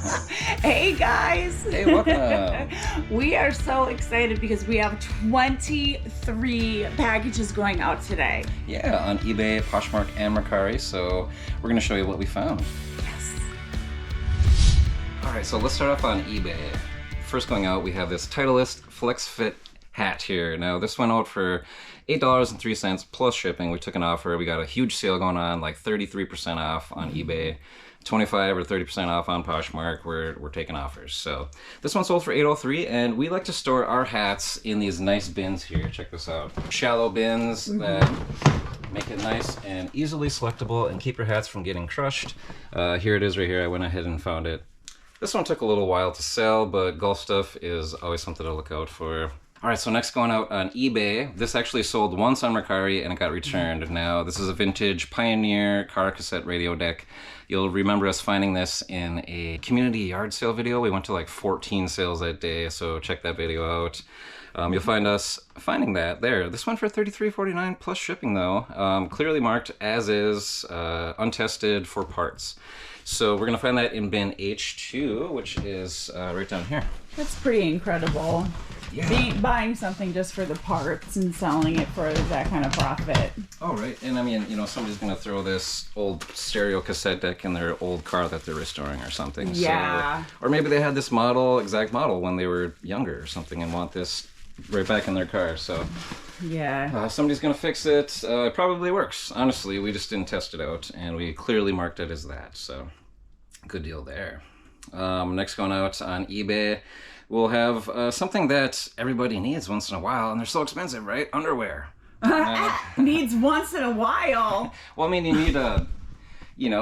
Hey guys! Hey, welcome! We are so excited because we have 23 packages going out today. Yeah, on eBay, Poshmark, and Mercari, so we're going to show you what we found. Yes. Alright, so let's start off on eBay. First going out, we have this Titleist Flex Fit hat here. Now, this went out for $8.03 plus shipping. We took an offer. We got a huge sale going on, like 33% off on eBay. 25 or 30% off on Poshmark. We're taking offers. So this one sold for $8.03, and we like to store our hats in these nice bins here. Check this out. Shallow bins that make it nice and easily selectable and keep your hats from getting crushed. Here it is right here. I went ahead and found it. This one took a little while to sell, but golf stuff is always something to look out for. All right, so next going out on eBay, this actually sold once on Mercari and it got returned. Now, this is a vintage Pioneer car cassette radio deck. You'll remember us finding this in a community yard sale video. We went to like 14 sales that day, so check that video out. You'll find us finding that there. This went for $33.49 plus shipping though. Clearly marked as is, untested for parts. So we're gonna find that in bin H2, which is right down here. That's pretty incredible. Yeah. Buying something just for the parts and selling it for that kind of profit. Oh, right. And I mean, you know, somebody's going to throw this old stereo cassette deck in their old car that they're restoring or something. Yeah. So, or maybe they had this exact model when they were younger or something and want this right back in their car. So, yeah. Somebody's going to fix it. It probably works. Honestly, we just didn't test it out and we clearly marked it as that. So, good deal there. Next going out on eBay. We'll have something that everybody needs once in a while, and they're so expensive, right? Underwear. Needs once in a while. Well, I mean, you need to,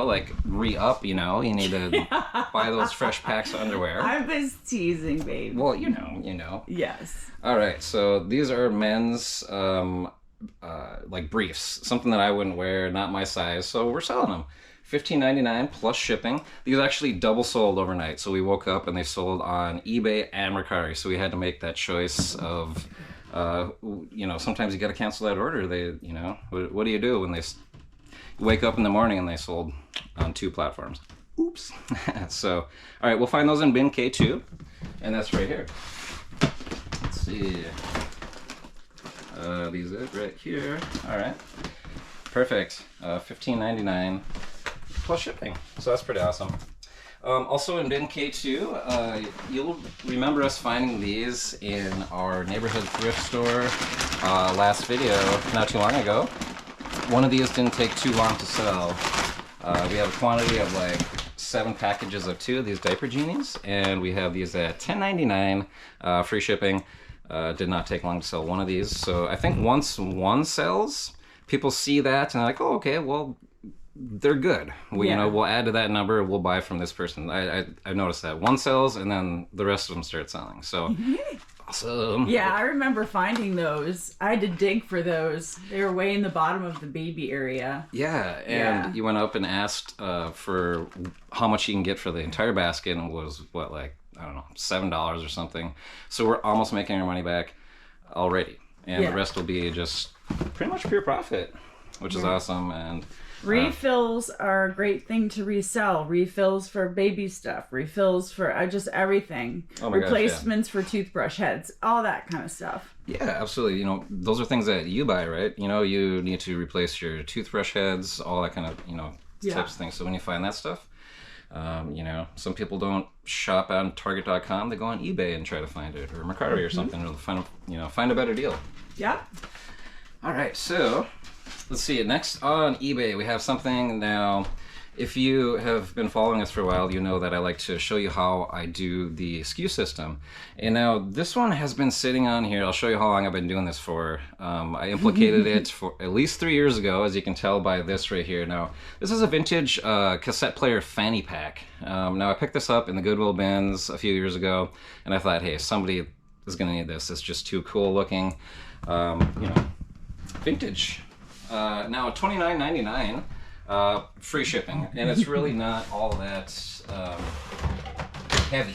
like re-up, you need to buy those fresh packs of underwear. I'm just teasing, babe. Well, you know. Yes. All right, so these are men's, like briefs, something that I wouldn't wear, not my size, so we're selling them. $15.99 plus shipping. These actually double sold overnight. So we woke up and they sold on eBay and Mercari. So we had to make that choice of, sometimes you got to cancel that order. What do you do when you wake up in the morning and they sold on 2 platforms? Oops. So, all right, we'll find those in bin K2, and that's right here. Let's see. These are right here. All right. Perfect. $15.99. plus shipping. So that's pretty awesome. Also in bin K2, you'll remember us finding these in our neighborhood thrift store last video, not too long ago. One of these didn't take too long to sell. We have a quantity of like 7 packages of 2 of these diaper genies, and we have these at $10.99, free shipping. Did not take long to sell one of these. So I think once one sells, people see that and they're like, oh, okay, well, they're good. We'll add to that number. We'll buy from this person. I noticed that one sells and then the rest of them start selling. So awesome. Yeah, I remember finding those. I had to dig for those. They were way in the bottom of the baby area. Yeah, and you went up and asked for how much you can get for the entire basket, and it was $7 or something. So we're almost making our money back already, and the rest will be just pretty much pure profit, which is awesome. And refills are a great thing to resell. Refills for baby stuff. Refills for just everything. Oh my Replacements for toothbrush heads. All that kind of stuff. Yeah, absolutely. Those are things that you buy, right? You need to replace your toothbrush heads, all that kind of, types of things. So when you find that stuff, some people don't shop on Target.com. They go on eBay and try to find it, or Mercari or something, or find a better deal. Yep. All right, so let's see. Next on eBay, we have something now. If you have been following us for a while, you know that I like to show you how I do the SKU system. And now this one has been sitting on here. I'll show you how long I've been doing this for. I implicated it for at least 3 years ago, as you can tell by this right here. Now, this is a vintage cassette player fanny pack. Now, I picked this up in the Goodwill bins a few years ago, and I thought, hey, somebody is going to need this. It's just too cool looking. Vintage. Now, $29.99. Free shipping, and it's really not all that heavy.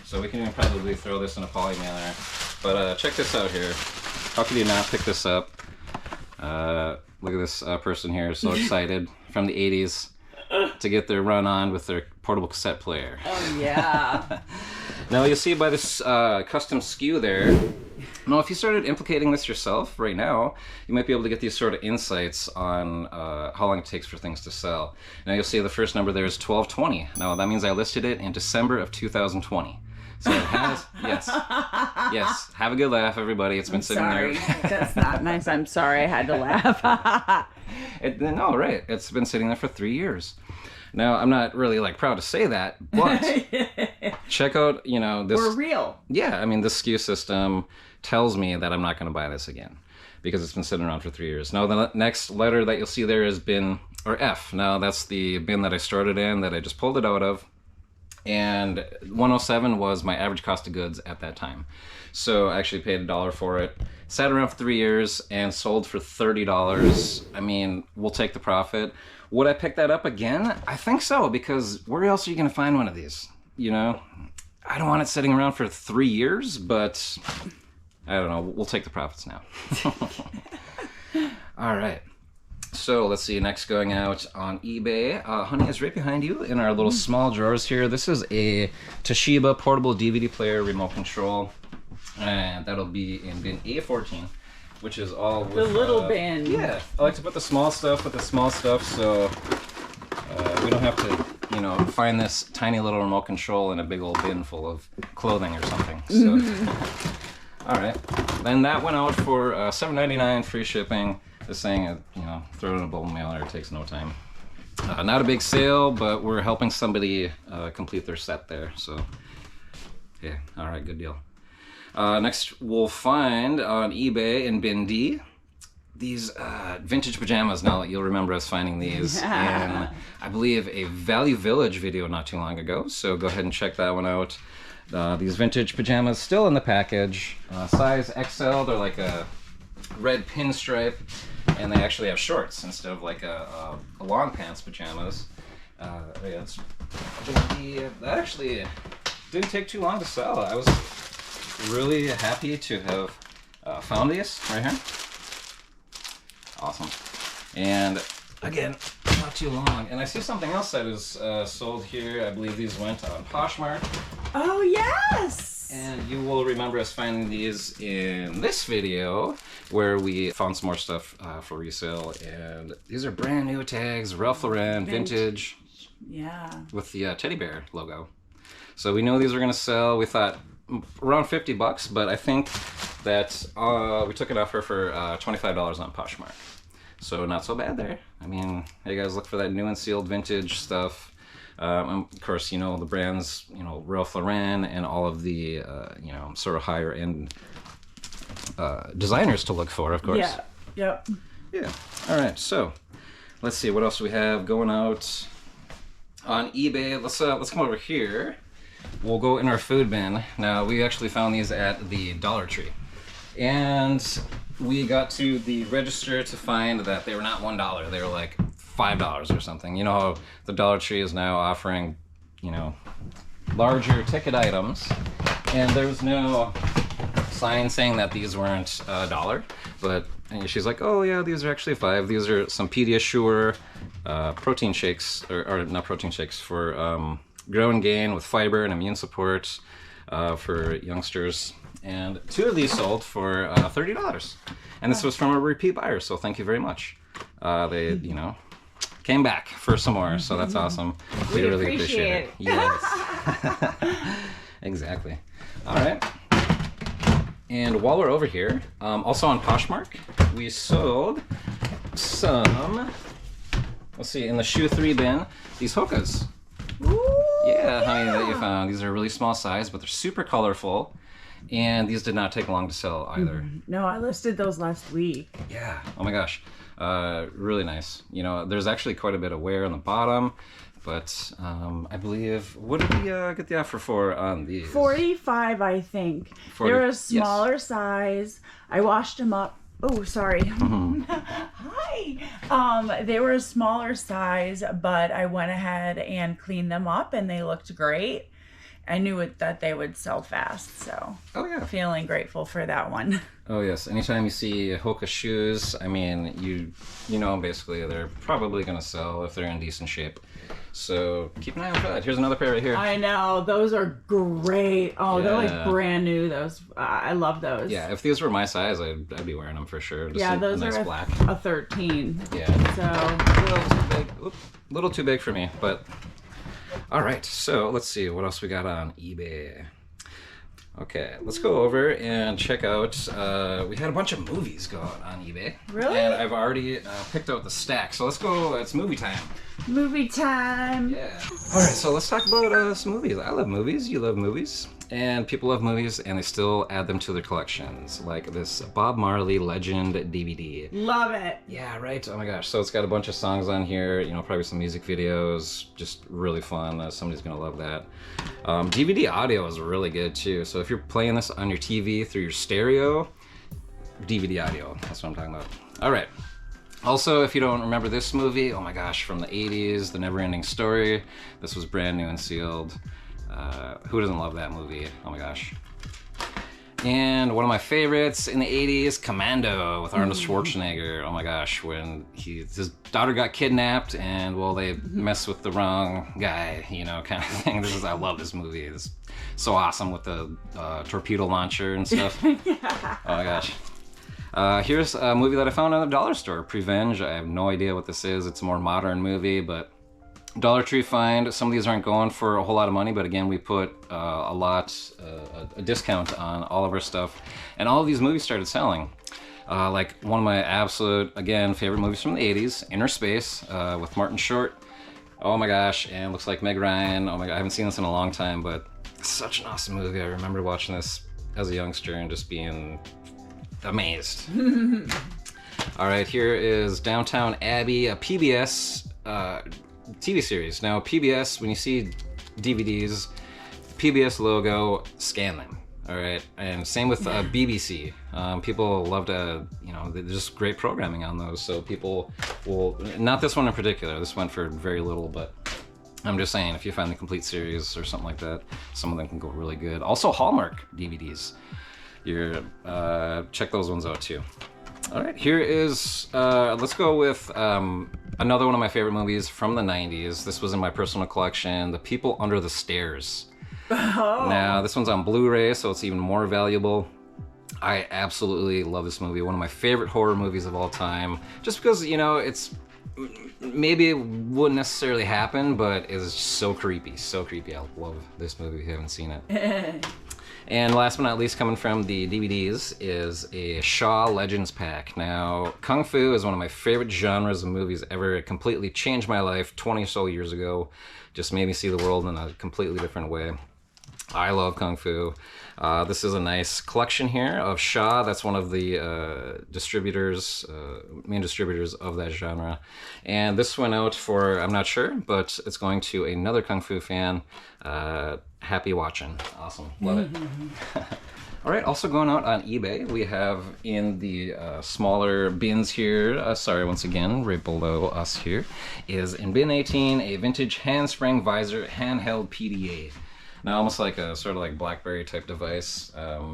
So we can probably throw this in a poly mailer. But check this out here. How could you not pick this up? Look at this person here, so excited from the 80s to get their run on with their portable cassette player. Oh, yeah. Now you'll see by this custom SKU there. Now, if you started implicating this yourself right now, you might be able to get these sort of insights on how long it takes for things to sell. Now you'll see the first number there is 1220. Now that means I listed it in December of 2020. So it has, yes. Have a good laugh, everybody. It's been sitting there. That's not nice. I'm sorry. I had to laugh. No, right. It's been sitting there for 3 years. Now, I'm not really like proud to say that, but check out, you know, this. We're real. Yeah, I mean, this SKU system tells me that I'm not going to buy this again because it's been sitting around for 3 years. Now, the next letter that you'll see there is bin, or F. Now, that's the bin that I started in that I just pulled it out of. And 107 was my average cost of goods at that time. So I actually paid $1 for it. Sat around for 3 years and sold for $30. I mean, we'll take the profit. Would I pick that up again? I think so, because where else are you going to find one of these? You know, I don't want it sitting around for 3 years, but I don't know. We'll take the profits now. All right. So let's see, next going out on eBay. Honey is right behind you in our little small drawers here. This is a Toshiba portable DVD player remote control. And that'll be in bin A14, which is all with... The little bin. Yeah, I like to put the small stuff with the small stuff, so we don't have to, you know, find this tiny little remote control in a big old bin full of clothing or something. So, all right. Then that went out for $7.99 free shipping. This thing, you know, throw it in a bulk mailer. It takes no time. Not a big sale, but we're helping somebody complete their set there. So, yeah, all right, good deal. Next, we'll find on eBay in bin D these vintage pajamas. Now, you'll remember us finding these in, I believe, a Value Village video not too long ago. So go ahead and check that one out. These vintage pajamas still in the package. Size XL, they're like a red pinstripe, and they actually have shorts instead of like a long pants pajamas. Yeah, it's that actually didn't take too long to sell. I was really happy to have found these right here. Awesome. And again, not too long. And I see something else that is sold here. I believe these went on Poshmark. Oh, yes! And you will remember us finding these in this video where we found some more stuff for resale. And these are brand new tags, Ralph Lauren, vintage. Yeah. With the teddy bear logo. So we know these are going to sell. We thought around $50, but I think that we took an offer for $25 on Poshmark. So not so bad there. I mean, hey guys, look for that new and sealed vintage stuff. Of course, you know, the brands, you know, Ralph Lauren and all of the, you know, sort of higher end designers to look for, of course. Yeah. Yep. Yeah. All right. So let's see what else we have going out on eBay. Let's come over here. We'll go in our food bin. Now, we actually found these at the Dollar Tree. And we got to the register to find that they were not $1. They were like $5 or something. You know how the Dollar Tree is now offering, you know, larger ticket items. And there was no sign saying that these weren't $1. But she's like, oh yeah, these are actually $5. These are some Pediasure protein shakes, or not protein shakes, for grow and gain with fiber and immune support for youngsters. And 2 of these sold for $30. And this was from a repeat buyer, so thank you very much. They, you know, came back for some more, so that's awesome. We really appreciate it. Yes. Exactly. All right. And while we're over here, also on Poshmark, we sold some, let's see, in the shoe 3 bin, these Hokas. Ooh, yeah, honey, that you found. These are really small size, but they're super colorful. And these did not take long to sell either. No, I listed those last week. Yeah. Oh my gosh. Really nice. You know, there's actually quite a bit of wear on the bottom, but I believe, what did we get the offer for on these? 45, I think. 40, They're a smaller yes. size. I washed them up. Oh, sorry. Hi. They were a smaller size, but I went ahead and cleaned them up and they looked great. I knew that they would sell fast. So Oh yeah. feeling grateful for that one. Oh yes. Anytime you see Hoka shoes, I mean, you know basically they're probably gonna sell if they're in decent shape. So keep an eye out for that. Here's another pair right here. I know, those are great. Oh, they're Yeah. like brand new. Those I love those. Yeah, if these were my size, I'd be wearing them for sure. Just Yeah, a those nice are black. a 13. Yeah. So A little too big. Oop, little too big for me, but all right. So let's see what else we got on eBay. Okay, let's go over and check out. We had a bunch of movies go out on eBay. Really? And I've already picked out the stack. So let's go. It's movie time. movie time. Yeah. All right, so let's talk about some movies. I love movies. You love movies. And people love movies, and they still add them to their collections, like this Bob Marley Legend DVD. Love it. Yeah, right. Oh my gosh. So it's got a bunch of songs on here, you know, probably some music videos, just really fun. Somebody's going to love that. DVD audio is really good too. So if you're playing this on your TV through your stereo, DVD audio, that's what I'm talking about. All right. Also, if you don't remember this movie, oh my gosh, from the 80s, The Never-Ending Story. This was brand new and sealed. Who doesn't love that movie? Oh my gosh. And one of my favorites in the 80s, Commando with Arnold Schwarzenegger. Oh my gosh, when his daughter got kidnapped and, well, they messed with the wrong guy, you know, kind of thing. I love this movie. It's so awesome with the torpedo launcher and stuff. Oh my gosh. Here's a movie that I found in the dollar store, Prevenge. I have no idea what this is. It's a more modern movie, but Dollar Tree find. Some of these aren't going for a whole lot of money, but again, we put a discount on all of our stuff, and all of these movies started selling. Like one of my absolute, again, favorite movies from the 80s, Inner Space, with Martin Short. Oh my gosh, and it looks like Meg Ryan. Oh my god, I haven't seen this in a long time, but it's such an awesome movie. I remember watching this as a youngster and just being amazed. All right, here is Downtown Abbey, a PBS TV series. Now, PBS, when you see DVDs, PBS logo, scan them. All right, and same with BBC. People love to, you know, there's just great programming on those. So people will, not this one in particular. This went for very little, but I'm just saying, if you find the complete series or something like that, some of them can go really good. Also, Hallmark DVDs. Check those ones out too. All right, here is, let's go with another one of my favorite movies from the 90s. This was in my personal collection, The People Under the Stairs. Oh. Now, this one's on Blu-ray, so it's even more valuable. I absolutely love this movie. One of my favorite horror movies of all time. Just because, you know, it's, maybe it wouldn't necessarily happen, but it's so creepy, so creepy. I love this movie if you haven't seen it. And last but not least, coming from the DVDs, is a Shaw Legends pack. Now, Kung Fu is one of my favorite genres of movies ever. It completely changed my life 20 or so years ago. Just made me see the world in a completely different way. I love Kung Fu. This is a nice collection here of Shaw. That's one of the distributors, main distributors of that genre. And this went out for, I'm not sure, but it's going to another Kung Fu fan. Happy watching. Awesome. Love it. All right, also going out on eBay, we have in the smaller bins here, sorry, once again, right below us here, is in bin 18, a vintage handspring visor handheld PDA. Now, almost like a sort of like BlackBerry type device.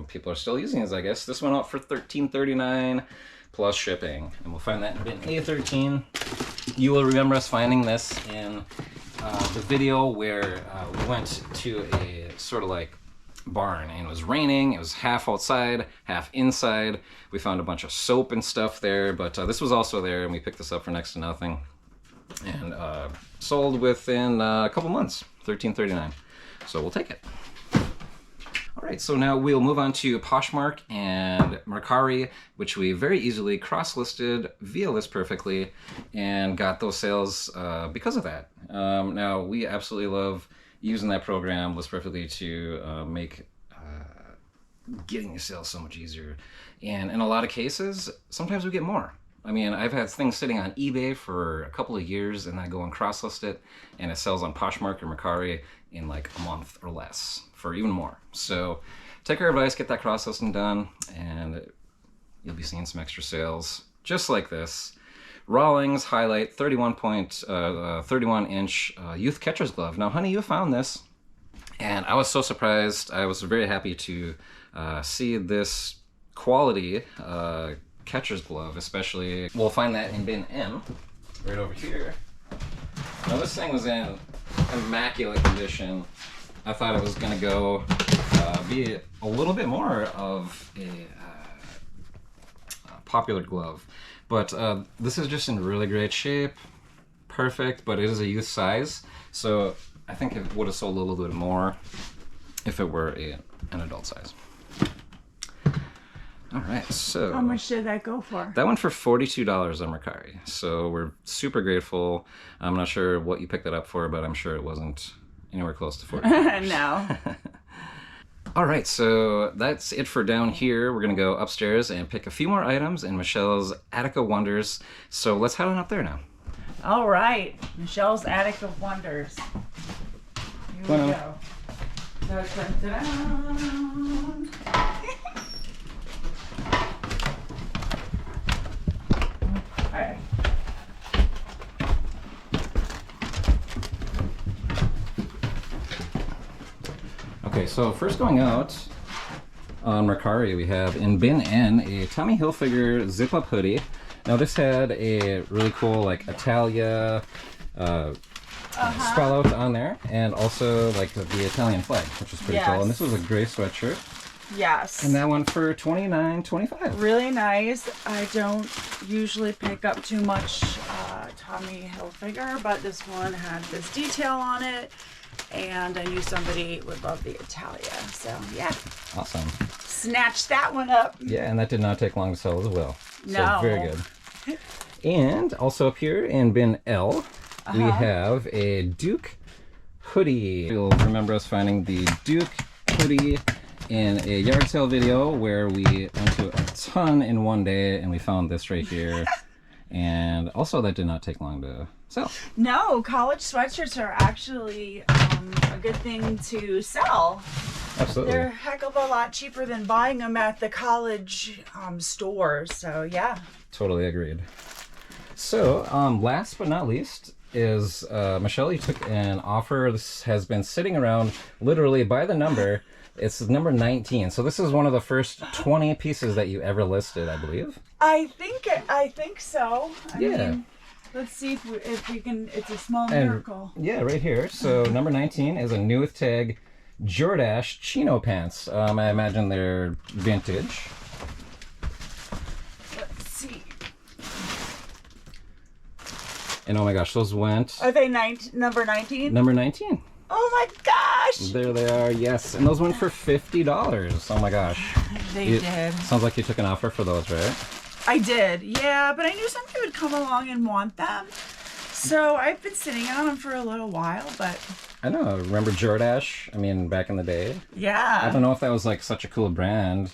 People are still using this, I guess. This went out for $13.39 plus shipping. And we'll find that in bin A13. You will remember us finding this in the video where we went to a sort of like barn, and it was raining. It was half outside, half inside. We found a bunch of soap and stuff there, but this was also there, and we picked this up for next to nothing. And sold within a couple months, $13.39. So we'll take it. All right, so now we'll move on to Poshmark and Mercari, which we very easily cross-listed via List Perfectly and got those sales because of that. Now, we absolutely love using that program, List Perfectly, to make getting your sales so much easier. And in a lot of cases, sometimes we get more. I mean, I've had things sitting on eBay for a couple of years, and I go and cross-list it, and it sells on Poshmark or Mercari in like a month or less for even more. So take our advice, get that cross-listing done, and you'll be seeing some extra sales just like this. Rawlings Highlight 31-inch youth catcher's glove. Now, honey, you found this And I was so surprised. I was very happy to see this quality catcher's glove, especially. We'll find that in bin M, right over here. Now this thing was in immaculate condition. I thought it was going to go be a little bit more of a popular glove, but this is just in really great shape. Perfect, but it is a youth size, so I think it would have sold a little bit more if it were an adult size. All right, so How much did that go for? that went for $42 on Mercari, so we're super grateful. I'm not sure what you picked it up for, but I'm sure it wasn't anywhere close to $40. No. All right, so that's it for down here. We're gonna go upstairs and pick a few more items in Michelle's Attic of Wonders. So let's head on up there now. All right, Michelle's Attic of Wonders. Here we Bueno. go. Dun, dun, dun, dun. All right. Okay, so first going out on Mercari, we have in bin N a Tommy Hilfiger zip-up hoodie. Now this had a really cool like Italia spell out on there, and also like the Italian flag, which is pretty cool. And this was a gray sweatshirt, Yes. and that one for $29.25. Really nice. I don't usually pick up too much Tommy Hilfiger, but this one had this detail on it, and I knew somebody would love the Italia. So yeah, Awesome. snatched that one up. Yeah, and that did not take long to sell as well. No. So very good. And also up here in bin L, we have a Duke hoodie. You'll remember us finding the Duke hoodie in a yard sale video where we went to a ton in one day, and we found this right here. And also that did not take long to sell. No, college sweatshirts are actually a good thing to sell. Absolutely. They're a heck of a lot cheaper than buying them at the college stores. So yeah. Totally agreed. So, last but not least is Michelle, you took an offer. This has been sitting around literally by the number. It's number 19. So this is one of the first 20 pieces that you ever listed, I believe. I think so. I Yeah. mean, let's see if we can. It's a small miracle. Yeah, right here. So number 19 is a new with tag Jordache chino pants. I imagine they're vintage. Let's see. And oh my gosh, those went Are they number 19? number 19. Oh my gosh! There they are, yes. And those went for $50. Oh my gosh. They did. Sounds like you took an offer for those, right? I did, yeah, but I knew somebody would come along and want them. So I've been sitting on them for a little while, but I know. Remember Jordache? I mean, back in the day. yeah. I don't know if that was like such a cool brand.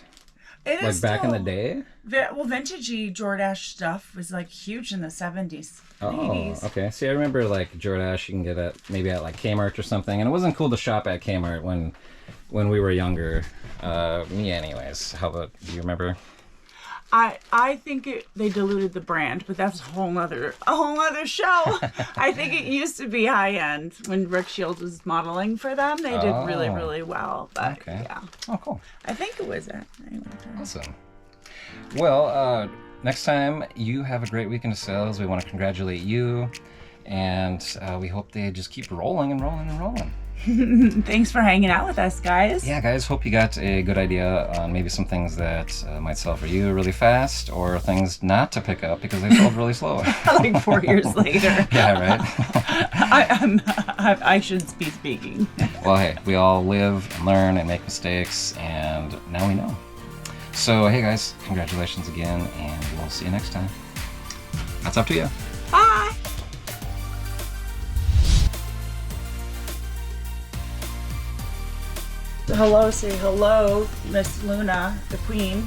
It Like is back in the still- day? Well, vintagey Jordache stuff was like huge in the 70s, 80s. Oh, okay. See, I remember like Jordache you can get at maybe at like Kmart or something, and it wasn't cool to shop at Kmart when we were younger. Me, anyways. How about do you remember? I think they diluted the brand, but that's a whole nother show. I think it used to be high end when Rick Shields was modeling for them. They did really, Oh. really well. But Okay. yeah, Oh, cool. I think it was it. Awesome. Well, next time you have a great weekend of sales. We want to congratulate you, and we hope they just keep rolling and rolling and rolling. Thanks for hanging out with us, guys. Yeah, guys, hope you got a good idea on maybe some things that might sell for you really fast, or things not to pick up because they sold really slow. Like 4 years later. Yeah, right? I shouldn't be speaking. Well, hey, we all live and learn and make mistakes, and now we know. So, hey, guys, congratulations again, and we'll see you next time. That's up to you. Bye. Hello, say hello, Miss Luna, the queen.